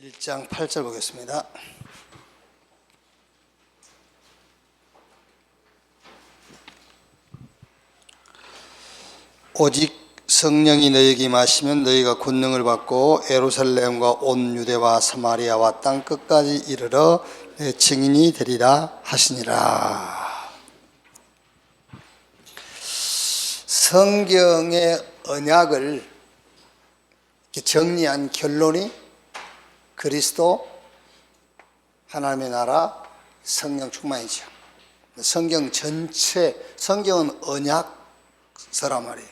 1장 8절 보겠습니다. 오직 성령이 너희에게 임하시면 너희가 권능을 받고 예루살렘과 온 유대와 사마리아와 땅 끝까지 이르러 내 증인이 되리라 하시니라. 성경의 언약을 정리한 결론이 그리스도, 하나님의 나라, 성령 충만이죠. 성경 전체, 성경은 언약서란 말이에요.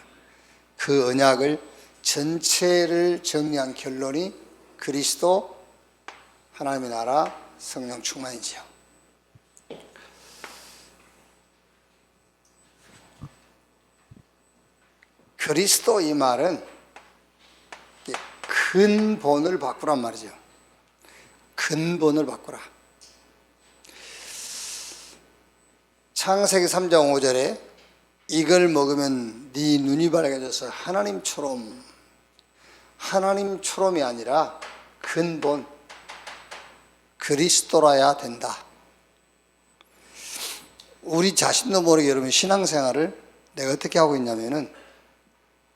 그 언약을 전체를 정리한 결론이 그리스도, 하나님의 나라, 성령 충만이죠. 그리스도 이 말은 근본을 바꾸란 말이죠. 근본을 바꾸라. 창세기 3장 5절에 이걸 먹으면 네 눈이 밝아져서 하나님처럼이 아니라 근본 그리스도라야 된다. 우리 자신도 모르게 여러분 신앙생활을 내가 어떻게 하고 있냐면은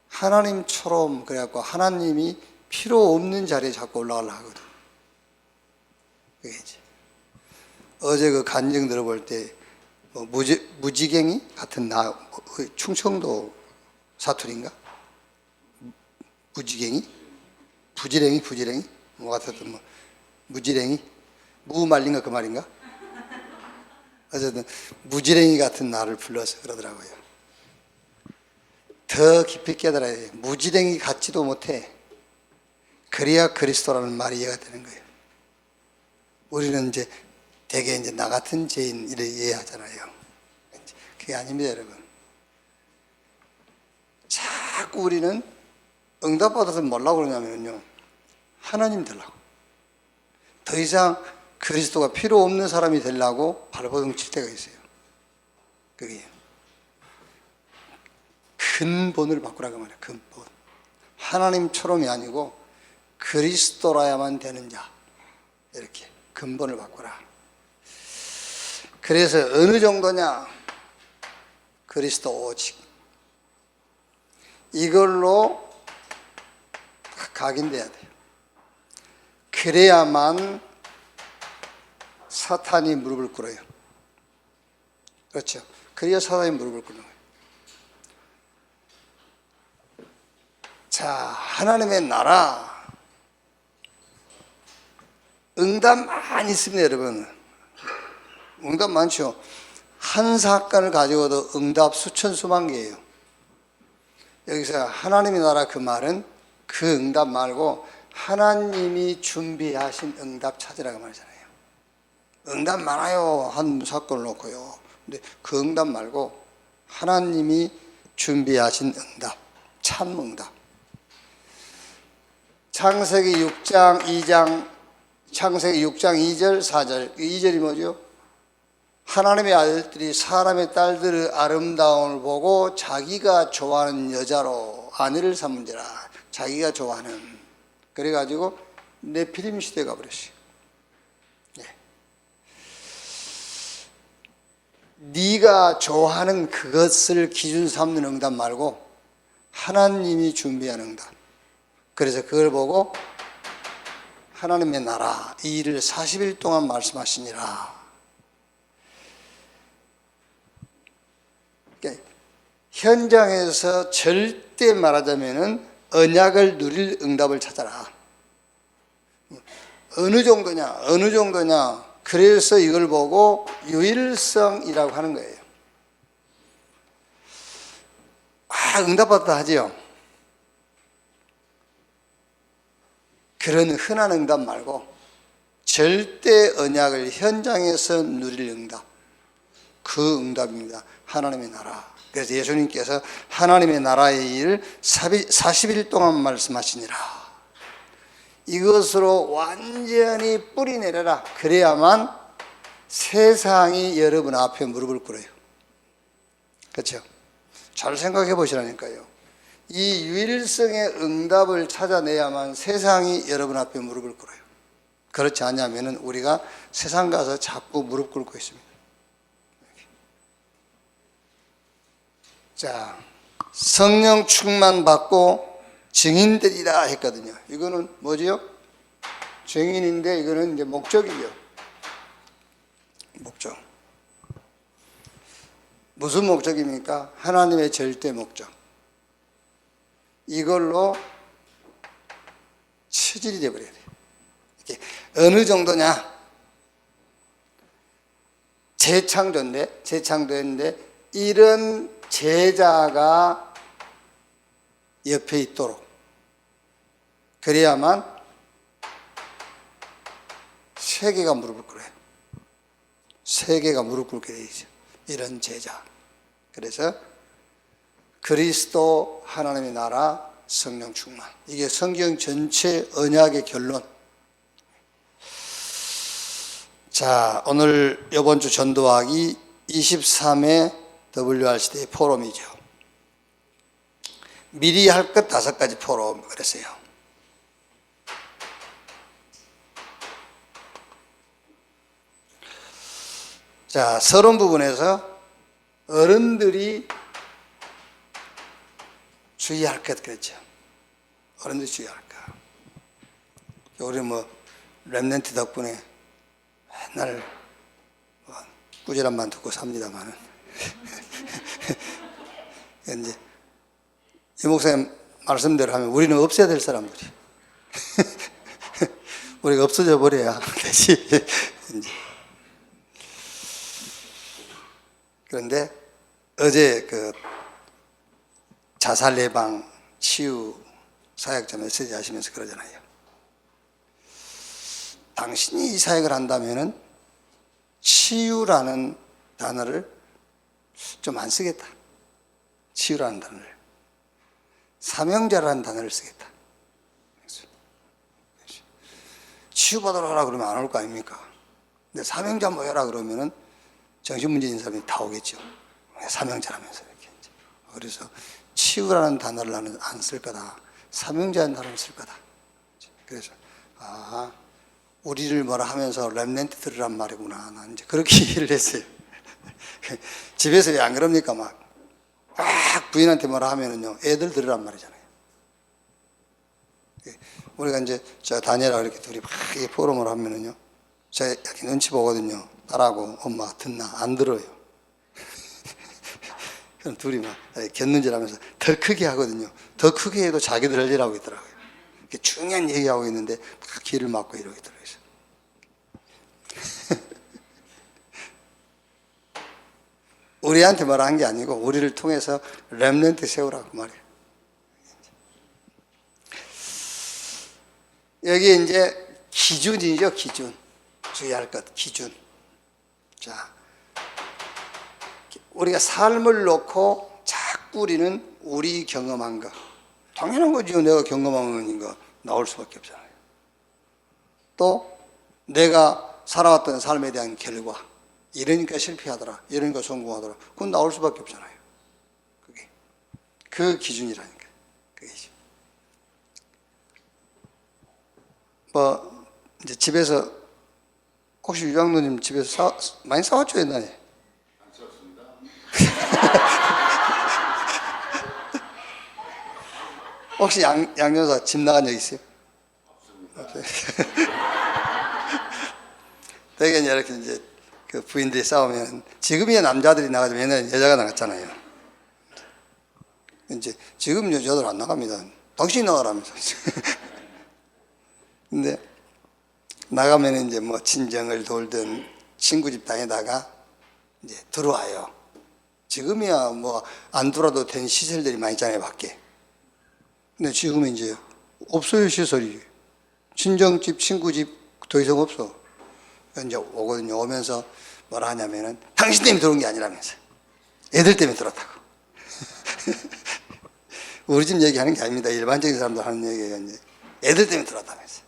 하나님처럼 그래갖고 하나님이 필요 없는 자리에 자꾸 올라가려고 하거든. 그게 이제 어제 그 간증 들어볼 때 무지갱이 같은 충청도 사투리인가? 무지갱이? 부지랭이? 뭐 같았던 무지랭이? 무 말린 거 그 말인가? 어쨌든 무지랭이 같은 나를 불러서 그러더라고요. 더 깊이 깨달아야 돼. 무지랭이 같지도 못해. 그래야 그리스도라는 말이 이해가 되는 거예요. 우리는 이제 대개 이제 나 같은 죄인 이래 이해하잖아요. 그게 아닙니다, 여러분. 자꾸 우리는 응답받아서 뭐라고 그러냐면요, 하나님 되려고. 더 이상 그리스도가 필요 없는 사람이 되려고 발버둥 칠 때가 있어요. 그게 근본을 바꾸라고 말해요. 근본. 하나님처럼이 아니고 그리스도라야만 되는 자. 이렇게 근본을 바꾸라. 그래서 어느 정도냐? 그리스도 오직. 이걸로 각인돼야 돼요. 그래야만 사탄이 무릎을 꿇어요. 그렇죠? 그래야 사탄이 무릎을 꿇는 거예요. 자, 하나님의 나라. 응답 많이 있습니다, 여러분. 응답 많죠. 한 사건을 가지고도 응답 수천 수만 개예요. 여기서 하나님의 나라 그 말은 그 응답 말고 하나님이 준비하신 응답 찾으라고 말이잖아요. 응답 많아요. 한 사건을 놓고요. 근데 그 응답 말고 하나님이 준비하신 응답, 참 응답. 창세기 6장 2절, 4절. 2절이 뭐죠? 하나님의 아들들이 사람의 딸들의 아름다움을 보고 자기가 좋아하는 여자로 아내를 삼은지라. 자기가 좋아하는. 그래가지고 네피림 시대에 가버렸어요. 네. 네가 좋아하는 그것을 기준 삼는 응답 말고 하나님이 준비한 응답. 그래서 그걸 보고 하나님의 나라 이 일을 40일 동안 말씀하시니라. 그러니까 현장에서 절대 말하자면은 언약을 누릴 응답을 찾아라. 어느 정도냐? 그래서 이걸 보고 유일성이라고 하는 거예요. 응답받다 하지요. 그런 흔한 응답 말고 절대 언약을 현장에서 누릴 응답. 그 응답입니다. 하나님의 나라. 그래서 예수님께서 하나님의 나라의 일을 40일 동안 말씀하시니라. 이것으로 완전히 뿌리 내려라. 그래야만 세상이 여러분 앞에 무릎을 꿇어요. 그렇죠? 잘 생각해 보시라니까요. 이 유일성의 응답을 찾아내야만 세상이 여러분 앞에 무릎을 꿇어요. 그렇지 않냐면은 우리가 세상 가서 자꾸 무릎 꿇고 있습니다. 자, 성령 충만 받고 증인되리라 했거든요. 이거는 뭐지요? 증인인데 이거는 이제 목적이죠. 목적. 무슨 목적입니까? 하나님의 절대 목적. 이걸로 체질이 되어버려야 돼요. 이게 어느 정도냐? 재창조인데 이런 제자가 옆에 있도록 그래야만 세계가 무릎을 꿇어요. 세계가 무릎 꿇게 되죠. 이런 제자. 그래서 그리스도 하나님의 나라 성령 충만. 이게 성경 전체 언약의 결론. 자, 오늘 이번 주 전도하기 23회 WRCD 포럼이죠. 미리 할 것 5가지 포럼 그랬어요. 자, 서론 부분에서 어른들이 주의할 것 그랬죠. 어른들이 주의할 것. 우리 렘넌트 덕분에 맨날 꾸지람만 듣고 삽니다만은 이제 이 목사님 말씀대로 하면 우리는 없애야 될 사람들이 우리가 없어져 버려야 되지. 이제. 그런데 어제 그 자살 예방 치유 사역자 메시지 하시면서 그러잖아요. 당신이 이 사역을 한다면은 치유라는 단어를 좀 안 쓰겠다. 치유라는 단어를. 사명자라는 단어를 쓰겠다. 치유받으러 가라 그러면 안 올 거 아닙니까? 근데 사명자 뭐해라 그러면은 정신문제인 사람이 다 오겠죠. 사명자라면서 이렇게. 그래서 치유라는 단어를 나는 안 쓸 거다. 사명자라는 단어를 쓸 거다. 그래서 우리를 뭐라 하면서 렘넌트들이란 말이구나. 난 이제 그렇게 이해를 했어요. 집에서 왜 안 그럽니까? 막 부인한테 뭐라 하면은요, 애들 들으란 말이잖아요. 우리가 이제 저 다니엘하고 이렇게 둘이 막 포럼을 하면은요, 제가 이렇게 눈치 보거든요. 딸하고 엄마 듣나? 안 들어요. 그럼 둘이 막 곁눈질 하면서 더 크게 하거든요. 더 크게 해도 자기들 할 일 하고 있더라고요. 이렇게 중요한 얘기하고 있는데 막 귀를 막고 이러고 있더라고요. 우리한테 뭐라 한 게 아니고 우리를 통해서 렘넌트 세우라고 말이에요. 여기 이제 기준이죠, 기준. 주의할 것, 기준. 자, 우리가 삶을 놓고 자꾸 우리는 우리 경험한 거. 당연한 거죠. 내가 경험한 거 나올 수밖에 없잖아요. 또 내가 살아왔던 삶에 대한 결과. 이러니까 실패하더라. 이러니까 성공하더라. 그건 나올 수밖에 없잖아요. 그게. 그 기준이라니까. 그게죠. 이제 집에서, 혹시 유장로님 집에서 많이 싸웠죠, 옛날에? 안 싸웠습니다. 혹시 양여사 집 나간 적 있어요? 없습니다. 되게 이렇게 이제 그 부인들이 싸우면 지금이야 남자들이 나가지 옛날에 여자가 나갔잖아요. 이제 지금 여자들 안 나갑니다. 당신이 나가라면서. 근데 나가면 이제 뭐 친정을 돌든 친구 집 다니다가 이제 들어와요. 지금이야 뭐 안 돌아도 된 시설들이 많이 있잖아요, 밖에. 근데 지금은 이제 없어요, 시설이. 친정집, 친구집 더 이상 없어. 이제 오거든요. 오면서 뭐라 하냐면은 당신 때문에 들어온 게 아니라면서. 애들 때문에 들었다고. 우리 집 얘기하는 게 아닙니다. 일반적인 사람들 하는 얘기가 이제 애들 때문에 들었다면서.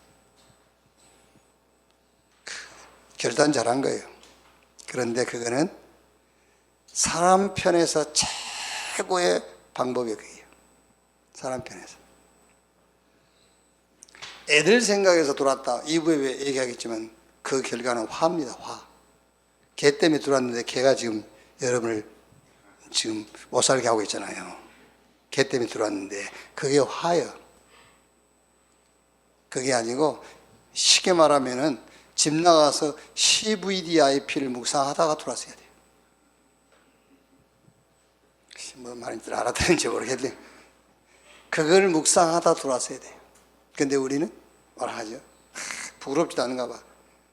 결단 잘한 거예요. 그런데 그거는 사람 편에서 최고의 방법이 그게요. 사람 편에서. 애들 생각해서 들어왔다. 2부에 얘기하겠지만 그 결과는 화입니다. 화. 개 때문에 들어왔는데 개가 지금 여러분을 지금 못 살게 하고 있잖아요. 개 때문에 들어왔는데 그게 화예요. 그게 아니고 쉽게 말하면은 집 나가서 CVDIP를 묵상하다가 들어왔어야 돼요. 뭐 말인지 알아듣는지 모르겠는데 그걸 묵상하다 들어왔어야 돼요. 근데 우리는 뭐라 하죠? 부끄럽지도 않은가 봐.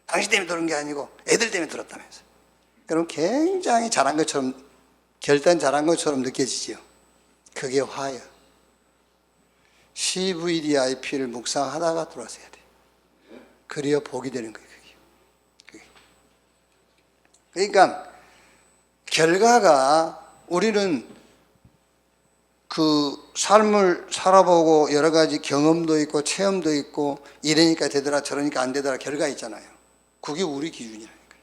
당신 때문에 들은 게 아니고 애들 때문에 들었다면서. 그럼 굉장히 잘한 것처럼, 결단 잘한 것처럼 느껴지지요. 그게 화예요. CVDIP를 묵상하다가 들어왔어야 돼요. 그래야 복이 되는 거예요. 그게. 그러니까 결과가 우리는 그 삶을 살아보고 여러 가지 경험도 있고 체험도 있고 이러니까 되더라 저러니까 안 되더라 결과 있잖아요. 그게 우리 기준이라니까요.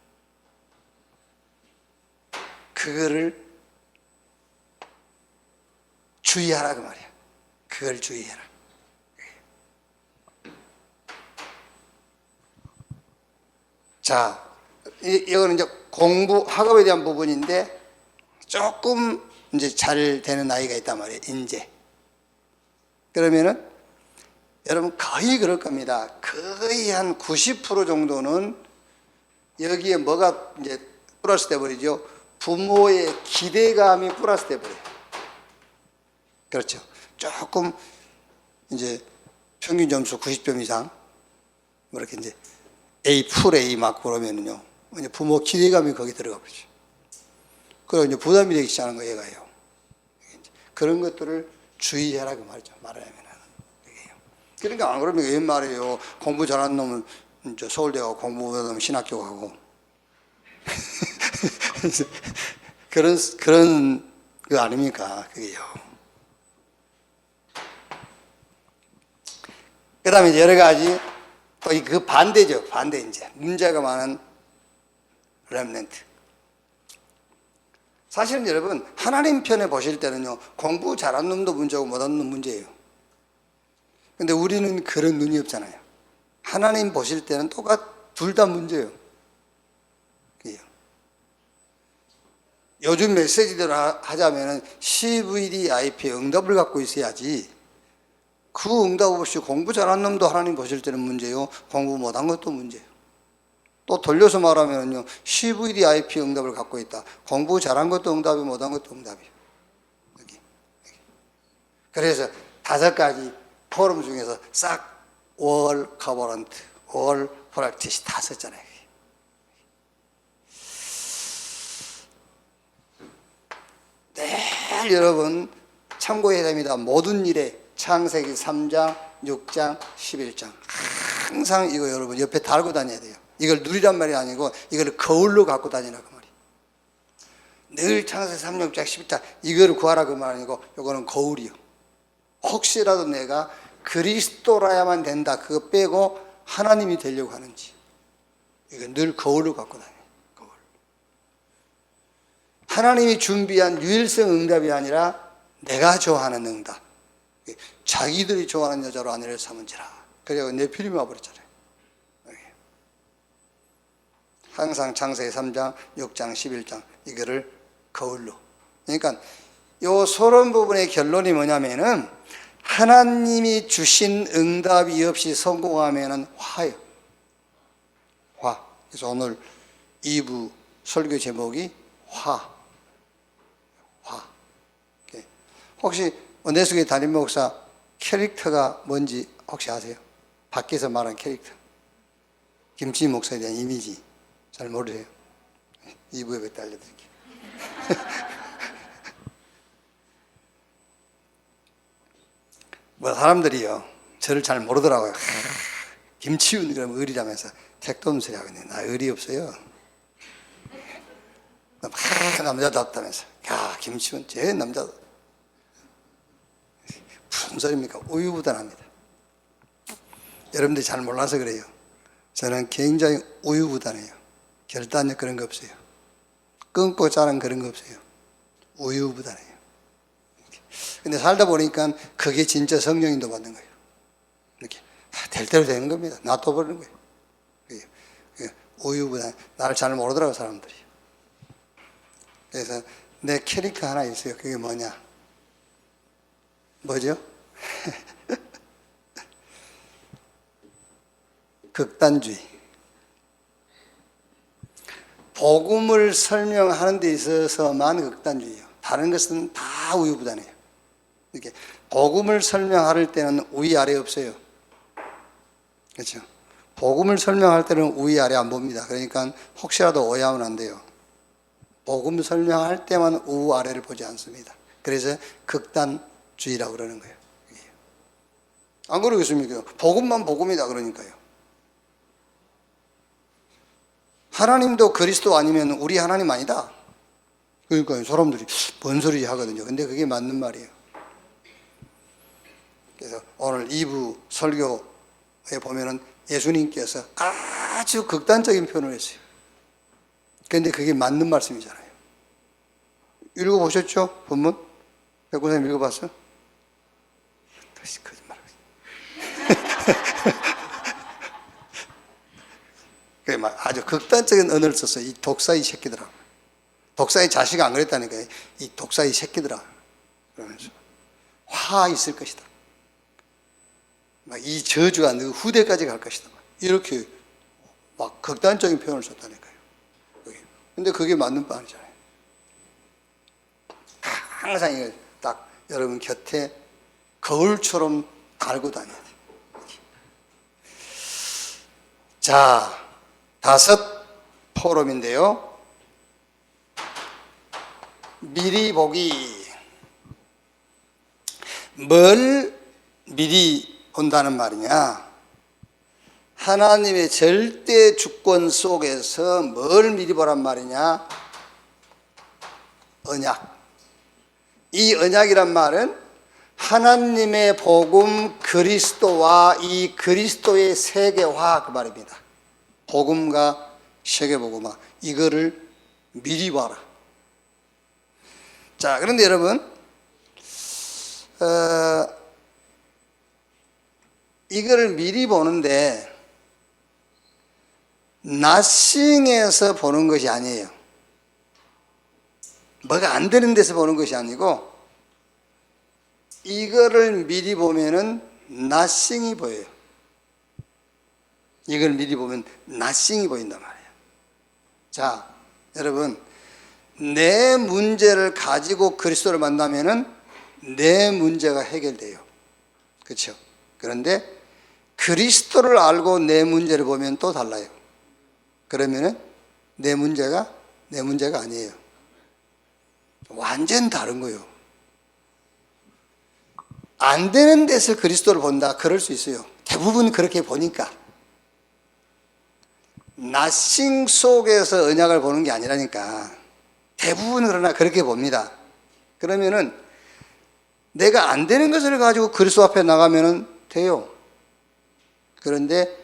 그거를 주의하라 그 말이야. 그걸 주의해라. 자, 이거는 이제 공부 학업에 대한 부분인데 조금 이제 잘 되는 나이가 있단 말이에요. 이제 그러면은 여러분 거의 그럴 겁니다. 거의 한 90% 정도는 여기에 뭐가 이제 플러스 돼 버리죠. 부모의 기대감이 플러스 돼 버려요. 그렇죠. 조금 이제 평균 점수 90점 이상 뭐 이렇게 이제 A 풀 A 막 그러면은요. 이제 부모 기대감이 거기 들어가 버리죠. 그리고 이제 부담이 되기 시작하는 거예요, 얘가요. 그런 것들을 주의해라 그 말이죠. 말하자면. 그러니까 안 그러면 웬 말이에요. 공부 잘하는 놈은 서울대 가고 공부 못하는 놈은 신학교 가고. 그런 거 아닙니까? 그게요. 그 다음에 여러 가지 또 그 반대죠. 반대 이제. 문제가 많은 렘넌트. 사실은 여러분 하나님 편에 보실 때는요 공부 잘하는 놈도 문제고 못하는 놈 문제예요. 근데 우리는 그런 눈이 없잖아요. 하나님 보실 때는 둘 다 문제예요. 요즘 메시지대로 하자면은 CVDIP의 응답을 갖고 있어야지 그 응답 없이 공부 잘하는 놈도 하나님 보실 때는 문제요. 공부 못한 것도 문제예요. 또 돌려서 말하면요, CVDIP 응답을 갖고 있다. 공부 잘한 것도 응답이, 못한 것도 응답이에요. 여기. 그래서 5가지 포럼 중에서 싹 all covenant, all practice 다 썼잖아요. 늘 여러분 참고해야 됩니다. 모든 일에 창세기 3장, 6장, 11장 항상 이거 여러분 옆에 달고 다녀야 돼요. 이걸 누리란 말이 아니고 이걸 거울로 갖고 다니라 그 말이에요. 늘 창세기 3, 6장, 11장 이거를 구하라 그 말 아니고 이거는 거울이요. 혹시라도 내가 그리스도라야만 된다 그거 빼고 하나님이 되려고 하는지 이거 늘 거울로 갖고 다녀요. 거울. 하나님이 준비한 유일성 응답이 아니라 내가 좋아하는 응답. 자기들이 좋아하는 여자로 아내를 삼은지라. 그래서 네피림이 와버렸잖아요. 항상 창세기 3장, 6장, 11장 이거를 거울로. 그러니까 요 서론 부분의 결론이 뭐냐면은 하나님이 주신 응답이 없이 성공하면은 화예요. 화. 그래서 오늘 2부 설교 제목이 화. 화. 혹시 은혜숙의 담임 목사 캐릭터가 뭔지 혹시 아세요? 밖에서 말한 캐릭터. 김치 목사에 대한 이미지 잘 모르세요? 2부에 그때 알려드릴게요. 뭐 사람들이요 저를 잘 모르더라고요. 김치훈 그러면 의리라면서 택도 없는 소리 하거든요. 나 의리 없어요. 남자답다면서. 야 김치훈 제 남자 무슨 소리입니까? 우유부단합니다. 여러분들이 잘 몰라서 그래요. 저는 굉장히 우유부단해요. 결단력 그런 거 없어요. 끊고 자는 그런 거 없어요. 우유부단해요. 근데 살다 보니까 그게 진짜 성령인도 받는 거예요. 이렇게 될 대로 되는 겁니다. 놔둬버리는 거예요. 우유부단. 나를 잘 모르더라고, 사람들이. 그래서 내 캐릭터 하나 있어요. 그게 뭐냐? 뭐죠? 극단주의. 복음을 설명하는 데 있어서만 극단주의예요. 다른 것은 다 우유부단해요. 이렇게 복음을 설명할 때는 우위 아래 없어요. 그렇죠? 복음을 설명할 때는 우위 아래 안 봅니다. 그러니까 혹시라도 오해하면 안 돼요. 복음 설명할 때만 우 아래를 보지 않습니다. 그래서 극단주의라고 그러는 거예요. 안 그러겠습니까? 복음만 복음이다 그러니까요. 하나님도 그리스도 아니면 우리 하나님 아니다. 그러니까요. 사람들이 뭔 소리지 하거든요. 근데 그게 맞는 말이에요. 그래서 오늘 2부 설교에 보면은 예수님께서 아주 극단적인 표현을 했어요. 그런데 그게 맞는 말씀이잖아요. 읽어보셨죠? 본문? 백군사님 읽어봤어요? 다시 거짓말하고 아주 극단적인 언어를 썼어요. 이 독사이 새끼들아. 독사의 자식이 안 그랬다니까. 이 독사이 새끼들아. 그러면서 화 있을 것이다. 이 저주가 너 후대까지 갈 것이다. 이렇게 막 극단적인 표현을 썼다니까요. 근데 그게 맞는 말이잖아요. 항상 이걸 딱 여러분 곁에 거울처럼 달고 다녀야 돼요. 자, 5 포럼인데요. 미리 보기. 뭘 미리 본다는 말이냐? 하나님의 절대 주권 속에서 뭘 미리 보란 말이냐? 언약. 이 언약이란 말은 하나님의 복음 그리스도와 이 그리스도의 세계화 그 말입니다. 복음과 세계복음화 이거를 미리 봐라. 자, 그런데 여러분 이거를 미리 보는데 나싱에서 보는 것이 아니에요. 뭐가 안 되는 데서 보는 것이 아니고 이거를 미리 보면은 nothing이 보여요. 이걸 미리 보면 nothing이 보인단 말이에요. 자, 여러분, 내 문제를 가지고 그리스도를 만나면은 내 문제가 해결돼요. 그렇죠? 그런데 그리스도를 알고 내 문제를 보면 또 달라요. 그러면은 내 문제가 아니에요. 완전 다른 거예요. 안 되는 데서 그리스도를 본다. 그럴 수 있어요. 대부분 그렇게 보니까. 나싱 속에서 언약을 보는 게 아니라니까. 대부분 그러나 그렇게 봅니다. 그러면은 내가 안 되는 것을 가지고 그리스도 앞에 나가면은 돼요. 그런데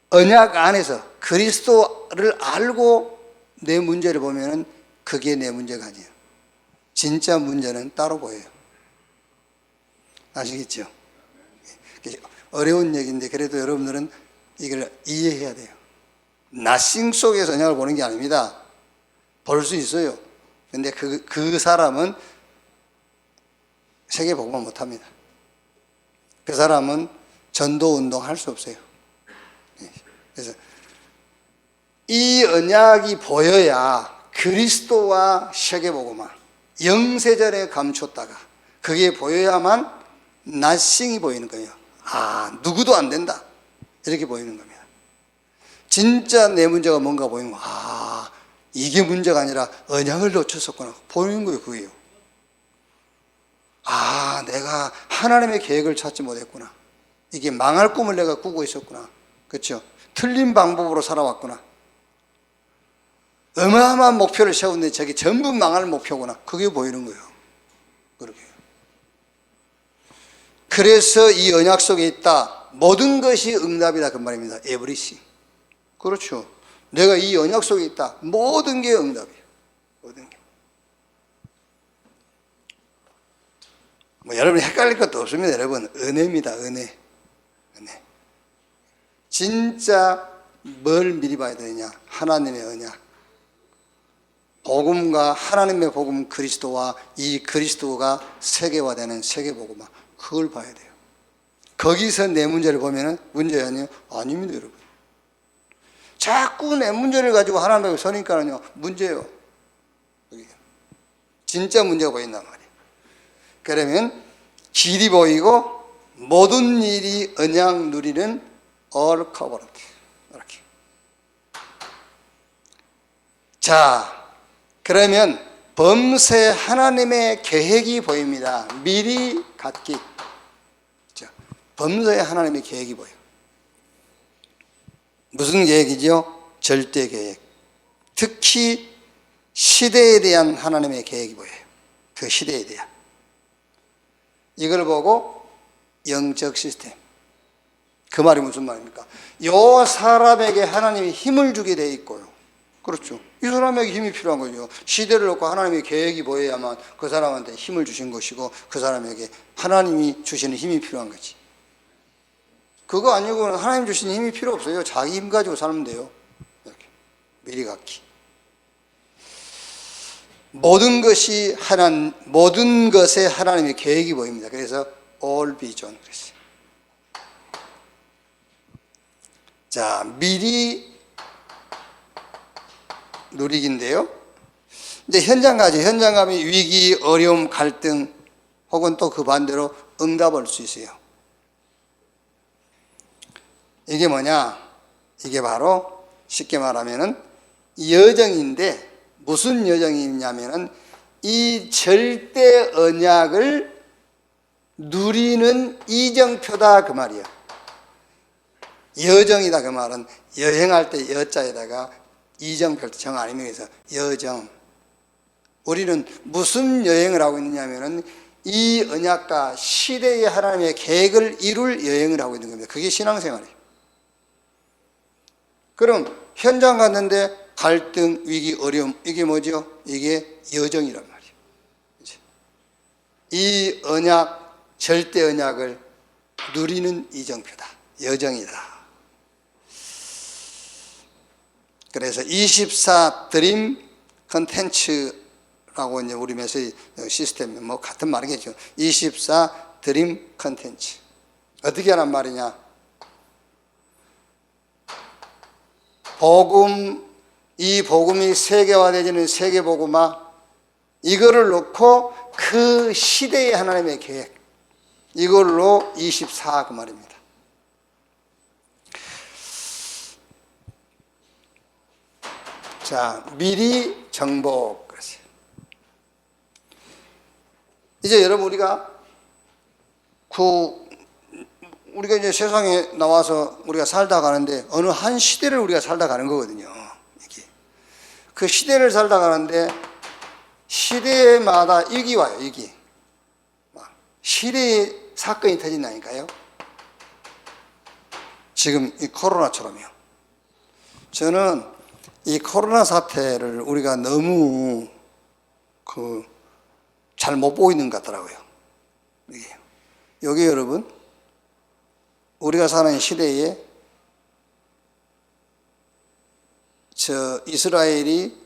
언약 안에서 그리스도를 알고 내 문제를 보면은 그게 내 문제가 아니에요. 진짜 문제는 따로 보여요. 아시겠죠? 어려운 얘기인데 그래도 여러분들은 이걸 이해해야 돼요. 나싱 속에서 언약을 보는 게 아닙니다. 볼 수 있어요. 근데 그 사람은 세계복음을 못합니다. 그 사람은 전도운동 할 수 없어요. 그래서 이 언약이 보여야 그리스도와 세계복음화 영세전에 감췄다가 그게 보여야만 나싱이 보이는 거예요. 아, 누구도 안 된다. 이렇게 보이는 겁니다. 진짜 내 문제가 뭔가 보이는 거. 아, 이게 문제가 아니라 언약을 놓쳤었구나. 보이는 거예요, 그게요. 아, 내가 하나님의 계획을 찾지 못했구나. 이게 망할 꿈을 내가 꾸고 있었구나. 그렇죠? 틀린 방법으로 살아왔구나. 어마어마한 목표를 세웠는데 저게 전부 망할 목표구나. 그게 보이는 거예요. 그렇게. 그래서 이 언약 속에 있다. 모든 것이 응답이다. 그 말입니다. Everything. 그렇죠. 내가 이 언약 속에 있다. 모든 게 응답이에요. 모든 게. 뭐 여러분 헷갈릴 것도 없습니다. 여러분 은혜입니다. 은혜. 은혜. 진짜 뭘 미리 봐야 되느냐? 하나님의 언약. 복음과 하나님의 복음 그리스도와 이 그리스도가 세계화되는 세계복음화. 그걸 봐야 돼요. 거기서 내 문제를 보면은 문제 아니에요? 아닙니다, 여러분. 자꾸 내 문제를 가지고 하나님 앞에 서니까는요, 문제예요. 진짜 문제가 보인단 말이에요. 그러면 길이 보이고 모든 일이 언약 누리는 all covered. 이렇게. 자, 그러면 범세 하나님의 계획이 보입니다. 미리 갖기. 자, 범세 하나님의 계획이 보여요. 무슨 계획이죠? 절대 계획. 특히 시대에 대한 하나님의 계획이 보여요. 그 시대에 대한. 이걸 보고 영적 시스템. 그 말이 무슨 말입니까? 요 사람에게 하나님이 힘을 주게 돼 있고요. 그렇죠. 이 사람에게 힘이 필요한 거죠. 시대를 놓고 하나님의 계획이 보여야만 그 사람한테 힘을 주신 것이고 그 사람에게 하나님이 주시는 힘이 필요한 거지. 그거 아니고는 하나님 주시는 힘이 필요 없어요. 자기 힘 가지고 살면 돼요. 이렇게. 미리 갖기. 모든 것에 하나님의 계획이 보입니다. 그래서 all vision 그랬어요. 자, 미리 누리기인데요. 이제 현장 가죠. 현장 가면 위기, 어려움, 갈등 혹은 또 그 반대로 응답할 수 있어요. 이게 뭐냐? 이게 바로 쉽게 말하면은 여정인데 무슨 여정이냐면은 이 절대 언약을 누리는 이정표다 그 말이야. 여정이다 그 말은 여행할 때 여자에다가 이정표 정 아니면 해서 여정. 우리는 무슨 여행을 하고 있느냐면은 이 언약과 시대의 하나님의 계획을 이룰 여행을 하고 있는 겁니다. 그게 신앙생활이에요. 그럼 현장 갔는데 갈등, 위기, 어려움 이게 뭐죠? 이게 여정이란 말이에요. 이 언약, 절대 언약을 누리는 이정표다. 여정이다. 그래서 24 드림 컨텐츠라고 이제 우리 메시지 시스템 뭐 같은 말이겠죠. 24 드림 컨텐츠. 어떻게 하란 말이냐? 복음, 이 복음이 세계화되지는 세계복음화, 이거를 놓고 그 시대의 하나님의 계획, 이걸로 24 그 말입니다. 자, 미리 정복. 이제 여러분 우리가 이제 세상에 나와서 우리가 살다 가는데 어느 한 시대를 우리가 살다 가는 거거든요. 이게. 그 시대를 살다 가는데 시대마다 위기 와요. 위기. 시대에 사건이 터진다니까요. 지금 이 코로나처럼요. 저는 이 코로나 사태를 우리가 너무 잘 못 보고 있는 것 같더라고요. 여기 여러분, 우리가 사는 시대에 이스라엘이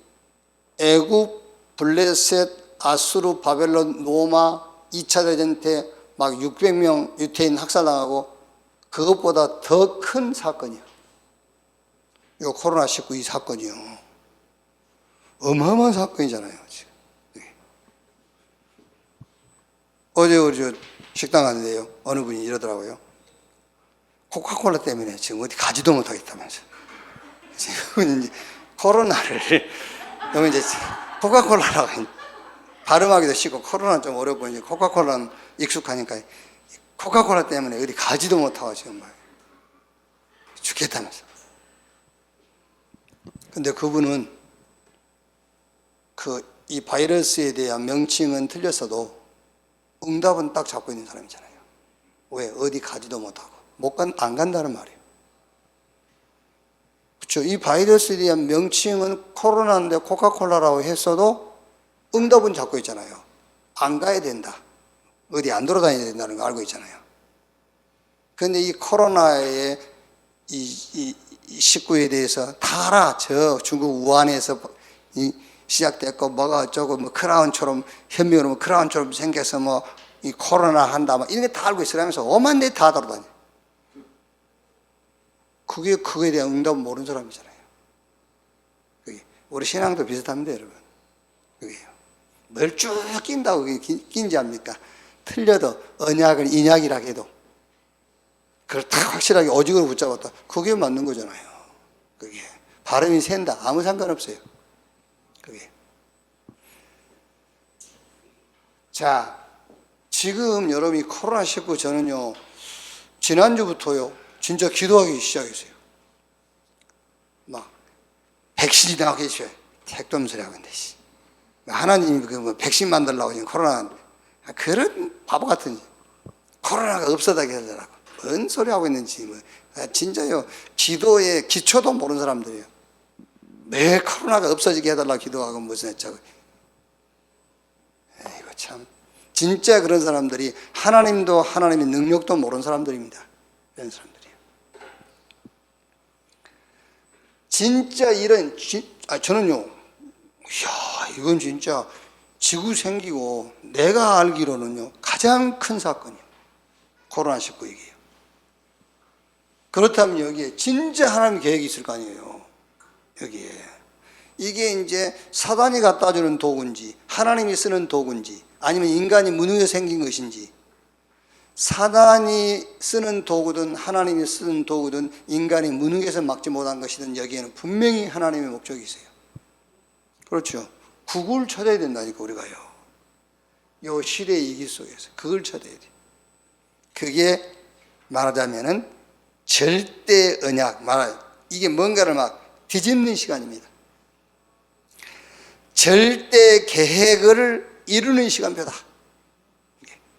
애굽, 블레셋, 아수르, 바벨론, 로마 2차 대전 때 막 600명 유태인 학살당하고 그것보다 더 큰 사건이요. 이 코로나19 이 사건이요. 어마어마한 사건이잖아요. 지금. 어제 우리 식당 갔는데요. 어느 분이 이러더라고요. 코카콜라 때문에 지금 어디 가지도 못하겠다면서. 지금 이제 코로나를 너무 이제 코카콜라라고 발음하기도 쉽고 코로나는 좀 어렵고 이제 코카콜라는 익숙하니까 코카콜라 때문에 어디 가지도 못하고 지금 막 죽겠다면서. 근데 그분은 이 바이러스에 대한 명칭은 틀렸어도 응답은 딱 잡고 있는 사람이잖아요. 왜? 어디 가지도 못하고. 안 간다는 말이에요. 그렇죠. 이 바이러스에 대한 명칭은 코로나인데 코카콜라라고 했어도 응답은 잡고 있잖아요. 안 가야 된다. 어디 안 돌아다녀야 된다는 거 알고 있잖아요. 그런데 이 코로나의 이 19에 대해서 다 알아. 저 중국 우한에서 시작됐고 뭐가 어쩌고 뭐 크라운처럼 현미으로 크라운처럼 생겨서 뭐 이 코로나 한다 뭐 이런 게 다 알고 있으라면서 오만 대 다 돌아다녀. 그거에 대한 응답은 모르는 사람이잖아요. 그게 우리 신앙도 비슷합니다, 여러분. 그게요. 뭘 쭉 낀다고 그게 낀지 압니까? 틀려도 언약을 인약이라 해도 그걸 딱 확실하게 오직으로 붙잡았다. 그게 맞는 거잖아요. 그게 발음이 샌다. 아무 상관없어요. 그게. 자, 지금 여러분이 코로나19 저는요, 지난주부터요, 진짜 기도하기 시작했어요. 막, 백신이 나오게 해줘요. 택도 소리 하고 있는데, 하나님이 뭐 백신 만들려고 지금 코로나, 그런 바보 같은, 코로나가 없어다게 하더라고. 뭔 소리 하고 있는지, 뭐. 진짜요, 기도의 기초도 모르는 사람들이에요. 매 코로나가 없어지게 해달라고 기도하고 무슨 했자고. 이거 참. 진짜 그런 사람들이 하나님도 하나님의 능력도 모르는 사람들입니다. 이런 사람들이에요. 진짜 이런, 저는요, 이야, 이건 진짜 지구 생기고 내가 알기로는요, 가장 큰 사건이에요. 코로나19 얘기예요. 그렇다면 여기에 진짜 하나님 계획이 있을 거 아니에요. 여기에. 이게 이제 사단이 갖다 주는 도구인지, 하나님이 쓰는 도구인지, 아니면 인간이 무능해서 생긴 것인지, 사단이 쓰는 도구든 하나님이 쓰는 도구든 인간이 무능해서 막지 못한 것이든 여기에는 분명히 하나님의 목적이 있어요. 그렇죠. 그걸 찾아야 된다니까 우리가요. 요 시대의 이기 속에서 그걸 찾아야 돼. 그게 말하자면은 절대 언약, 이게 뭔가를 막 뒤집는 시간입니다. 절대 계획을 이루는 시간표다.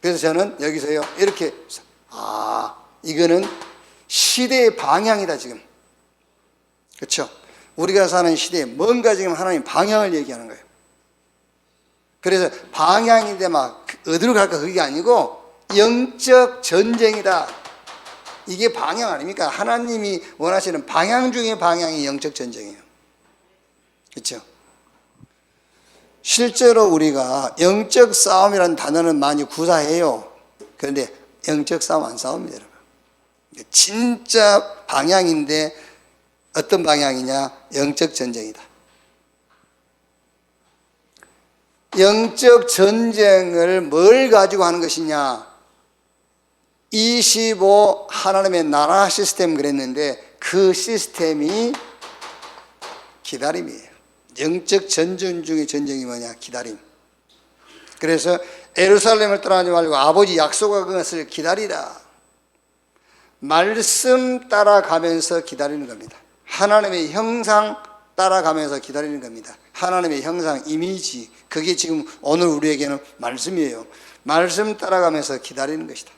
그래서 저는 여기서요, 이렇게, 이거는 시대의 방향이다, 지금. 그렇죠? 우리가 사는 시대에 뭔가 지금 하나님 방향을 얘기하는 거예요. 그래서 방향인데 막 어디로 갈까 그게 아니고 영적 전쟁이다. 이게 방향 아닙니까? 하나님이 원하시는 방향 중에 방향이 영적 전쟁이에요. 그렇죠? 실제로 우리가 영적 싸움이라는 단어는 많이 구사해요. 그런데 영적 싸움 안 싸웁니다, 여러분. 진짜 방향인데 어떤 방향이냐? 영적 전쟁이다. 영적 전쟁을 뭘 가지고 하는 것이냐? 25 하나님의 나라 시스템 그랬는데 그 시스템이 기다림이에요. 영적 전쟁 중에 전쟁이 뭐냐? 기다림. 그래서 예루살렘을 떠나지 말고 아버지 약속한 것을 기다리라. 말씀 따라가면서 기다리는 겁니다. 하나님의 형상 따라가면서 기다리는 겁니다. 하나님의 형상, 이미지, 그게 지금 오늘 우리에게는 말씀이에요. 말씀 따라가면서 기다리는 것이다.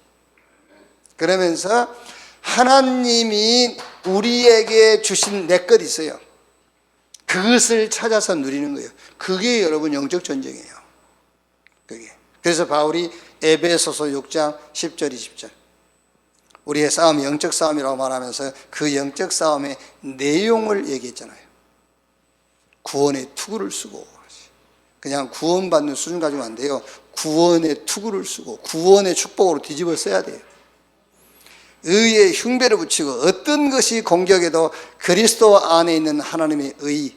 그러면서 하나님이 우리에게 주신 내 것 있어요. 그것을 찾아서 누리는 거예요. 그게 여러분 영적 전쟁이에요. 그게. 그래서 바울이 에베소서 6장 10절 20절 우리의 싸움이 영적 싸움이라고 말하면서 그 영적 싸움의 내용을 얘기했잖아요. 구원의 투구를 쓰고, 그냥 구원받는 수준 가지고 안 돼요. 구원의 투구를 쓰고 구원의 축복으로 뒤집어 써야 돼요. 의의 흉배를 붙이고 어떤 것이 공격해도 그리스도 안에 있는 하나님의 의,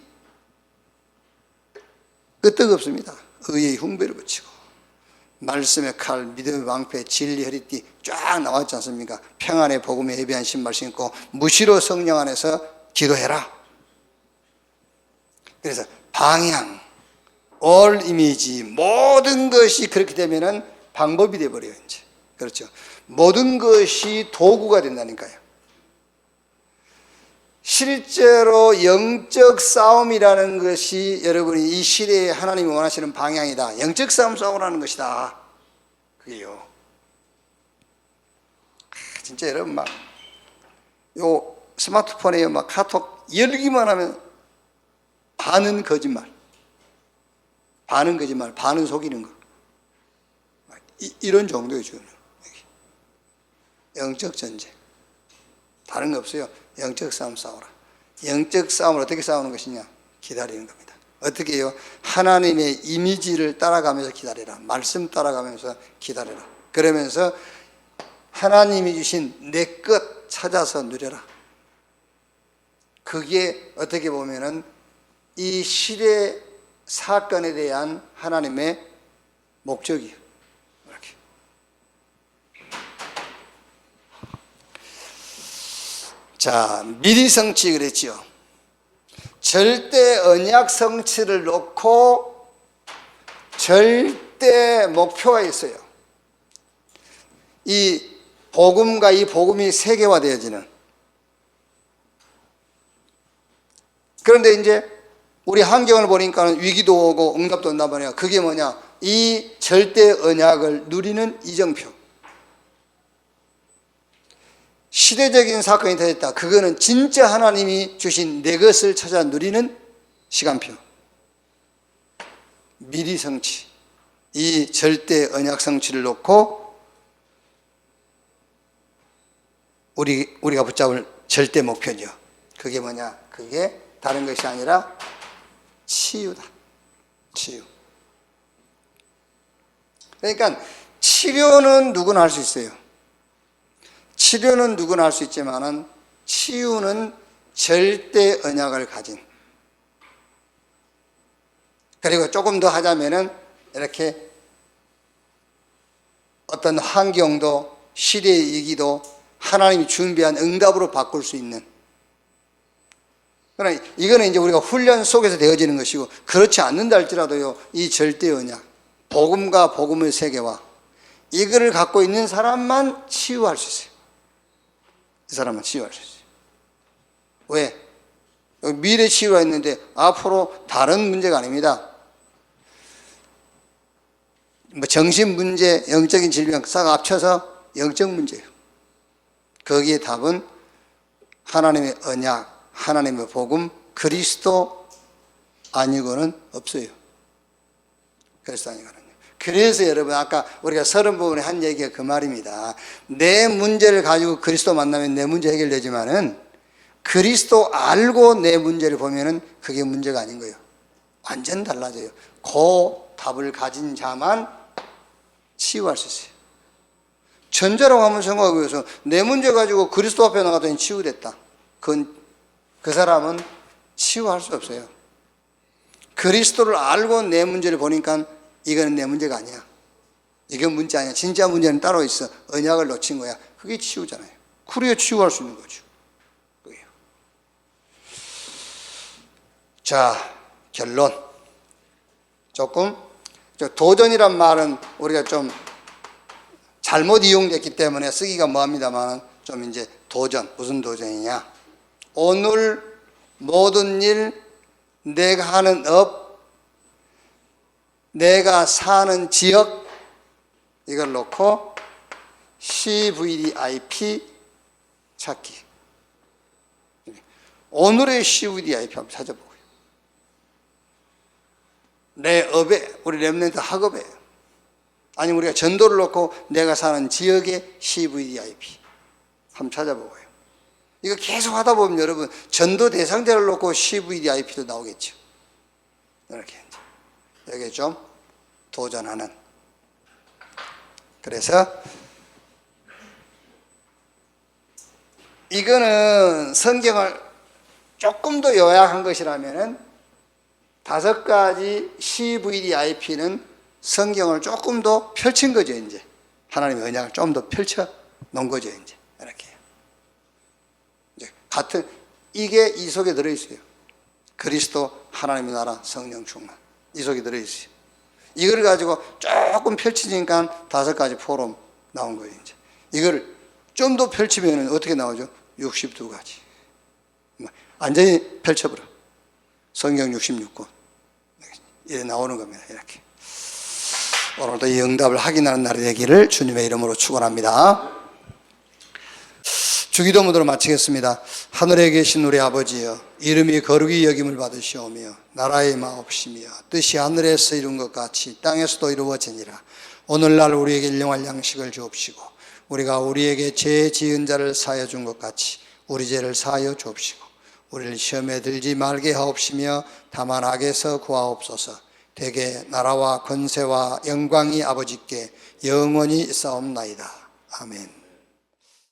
끄떡없습니다. 의의 흉배를 붙이고 말씀의 칼, 믿음의 방패, 진리 허리띠 쫙 나왔지 않습니까? 평안의 복음에 예비한 신발 신고 무시로 성령 안에서 기도해라. 그래서 방향, 올 이미지, 모든 것이 그렇게 되면은 방법이 돼버려요, 이제. 그렇죠. 모든 것이 도구가 된다니까요. 실제로 영적 싸움이라는 것이 여러분이 이 시대에 하나님이 원하시는 방향이다. 영적 싸움 싸우라는 것이다. 그게요. 진짜 여러분 막 요 스마트폰에 막 카톡 열기만 하면 반은 거짓말, 반은 거짓말, 반은 속이는 거. 이런 정도의 주는 영적 전쟁. 다른 거 없어요. 영적 싸움 싸워라. 영적 싸움을 어떻게 싸우는 것이냐? 기다리는 겁니다. 어떻게 해요? 하나님의 이미지를 따라가면서 기다려라. 말씀 따라가면서 기다려라. 그러면서 하나님이 주신 내 것 찾아서 누려라. 그게 어떻게 보면은 이 시대 사건에 대한 하나님의 목적이에요. 이렇게. 자, 미리 성취 그랬죠. 절대 언약 성취를 놓고 절대 목표가 있어요. 이 복음과 이 복음이 세계화되어지는. 그런데 이제 우리 환경을 보니까 위기도 오고 응답도 온단 말이야. 그게 뭐냐? 이 절대 언약을 누리는 이정표. 시대적인 사건이 터졌다. 그거는 진짜 하나님이 주신 내 것을 찾아 누리는 시간표. 미리 성취. 이 절대 언약 성취를 놓고 우리가 붙잡을 절대 목표죠. 그게 뭐냐? 그게 다른 것이 아니라 치유다. 치유. 그러니까 치료는 누구나 할 수 있어요. 치료는 누구나 할 수 있지만은 치유는 절대 언약을 가진. 그리고 조금 더 하자면은 이렇게 어떤 환경도 시대의 위기도 하나님이 준비한 응답으로 바꿀 수 있는. 그러나 이거는 이제 우리가 훈련 속에서 되어지는 것이고, 그렇지 않는다 할지라도요, 이 절대 언약, 복음과 복음의 세계와 이거를 갖고 있는 사람만 치유할 수 있어요. 이 사람은 치유할 수 있어요. 왜? 미래 치유가 있는데 앞으로 다른 문제가 아닙니다. 뭐 정신 문제, 영적인 질병 싹 합쳐서 영적 문제예요. 거기에 답은 하나님의 언약, 하나님의 복음, 그리스도 아니고는 없어요. 그리스도 아니고는요. 그래서 여러분 아까 우리가 서론 부분에 한 얘기가 그 말입니다. 내 문제를 가지고 그리스도 만나면 내 문제 해결되지만은 그리스도 알고 내 문제를 보면은 그게 문제가 아닌 거예요. 완전 달라져요. 그 답을 가진 자만 치유할 수 있어요. 전자라고 한번 생각하기 위해서 내 문제 가지고 그리스도 앞에 나가더니 치유됐다. 그 사람은 치유할 수 없어요. 그리스도를 알고 내 문제를 보니까 이거는 내 문제가 아니야. 이건 문제 아니야. 진짜 문제는 따로 있어. 언약을 놓친 거야. 그게 치유잖아요. 그래야 치유할 수 있는 거죠. 그게요. 자, 결론. 조금 도전이란 말은 우리가 좀 잘못 이용됐기 때문에 쓰기가 뭐합니다만 좀 이제 도전. 무슨 도전이냐? 오늘 모든 일, 내가 하는 업, 내가 사는 지역, 이걸 놓고 CVDIP 찾기. 오늘의 CVDIP 한번 찾아보고요. 내 업에, 우리 렘넌트 학업에, 아니면 우리가 전도를 놓고 내가 사는 지역의 CVDIP 한번 찾아보고요. 이거 계속 하다 보면 여러분 전도 대상자를 놓고 CVDIP도 나오겠죠. 이렇게 여기에 좀 도전하는. 그래서 이거는 성경을 조금 더 요약한 것이라면은 5가지 CVDIP는 성경을 조금 더 펼친 거죠. 이제 하나님의 언약을 좀 더 펼쳐 놓은 거죠. 이제 이렇게 같은 이게 이 속에 들어 있어요. 그리스도, 하나님의 나라, 성령 충만, 이 속에 들어 있어요. 이걸 가지고 조금 펼치니까 5가지 포럼 나온 거예요. 이제 이걸 좀 더 펼치면 어떻게 나오죠? 62가지. 완전히 펼쳐버려. 성경 66권. 이렇게 나오는 겁니다. 이렇게. 오늘도 이 응답을 확인하는 날이 되기를 주님의 이름으로 축원합니다. 주기도문으로 마치겠습니다. 하늘에 계신 우리 아버지여, 이름이 거룩히 여김을 받으시오며 나라의 마옵시며 뜻이 하늘에서 이룬 것 같이 땅에서도 이루어지니라. 오늘날 우리에게 일용할 양식을 주옵시고 우리가 우리에게 죄 지은 자를 사하여 준 것 같이 우리 죄를 사하여 주옵시고 우리를 시험에 들지 말게 하옵시며 다만 악에서 구하옵소서. 대개 나라와 권세와 영광이 아버지께 영원히 있사옵나이다. 아멘.